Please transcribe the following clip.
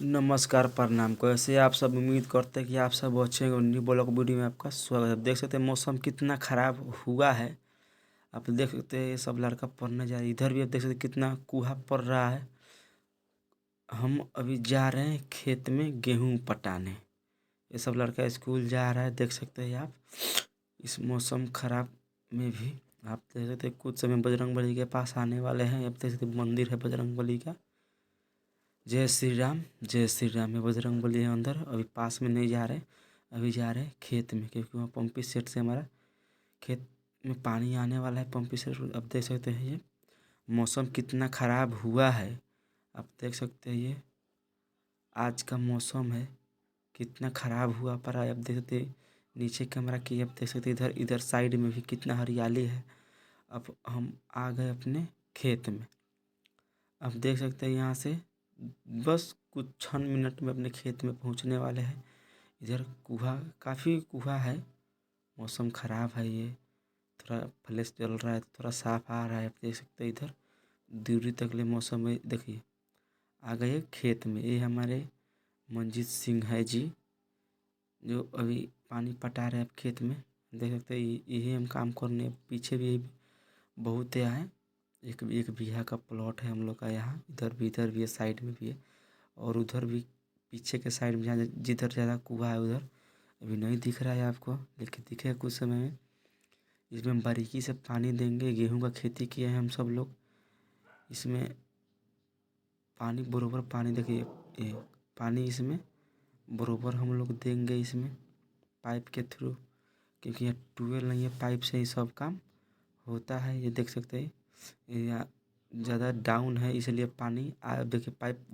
नमस्कार प्रणाम। कैसे आप सब? उम्मीद करते हैं कि आप सब अच्छे होंगे। न्यू ब्लॉग वीडियो में आपका स्वागत है। देख सकते हैं मौसम कितना ख़राब हुआ है। आप देख सकते हैं ये सब लड़का पढ़ने जा रहे हैं। इधर भी आप देख सकते हैं कितना कुहा पड़ रहा है। हम अभी जा रहे हैं खेत में गेहूं पटाने। ये सब लड़का स्कूल जा रहा है, देख सकते हैं आप। इस मौसम ख़राब में भी आप देख सकते हैं कुछ समय बजरंगबली के पास आने वाले हैं। आप देख सकते हैं मंदिर है बजरंगबली का। जय श्री राम, जय श्री राम। ये बजरंगबली है अंदर। अभी पास में नहीं जा रहे, अभी जा रहे हैं खेत में, क्योंकि वहाँ पंपी सेट से हमारा खेत में पानी आने वाला है। पंपी सेट अब देख सकते हैं ये मौसम कितना ख़राब हुआ है। आप देख सकते हैं ये आज का मौसम है, कितना ख़राब हुआ पड़ा है। आप देख सकते हैं नीचे कैमरा की, आप देख सकते हैं इधर इधर साइड में भी कितना हरियाली है। अब हम आ गए अपने खेत में। आप देख सकते हैं यहाँ से बस कुछ क्षण मिनट में अपने खेत में पहुँचने वाले हैं। इधर कुहा, काफ़ी कुहा है। मौसम ख़राब है। ये थोड़ा फ्लैश जल रहा है, थोड़ा साफ आ रहा है। आप देख सकते हैं इधर दूरी तक ले मौसम में। देखिए आ गए खेत में। ये हमारे मंजीत सिंह है जी, जो अभी पानी पटा रहे हैं खेत में। देख सकते हैं यही हम काम करने। पीछे भी बहुत है। एक एक बीघा का प्लॉट है हम लोग का यहाँ। इधर भी है, साइड में भी है, और उधर भी पीछे के साइड में जहाँ जिधर ज़्यादा कुआँ है उधर अभी नहीं दिख रहा है आपको, लेकिन दिखेगा कुछ समय में। इसमें हम बारीकी से पानी देंगे। गेहूं का खेती किए हैं हम सब लोग। इसमें पानी बरोबर पानी देखिए, ये पानी इसमें बरोबर हम लोग देंगे इसमें पाइप के थ्रू, क्योंकि यहाँ ट्यूबवेल नहीं है, पाइप से ही सब काम होता है। ये देख सकते हैं ये ज़्यादा डाउन है, इसलिए पानी देखिए पाइप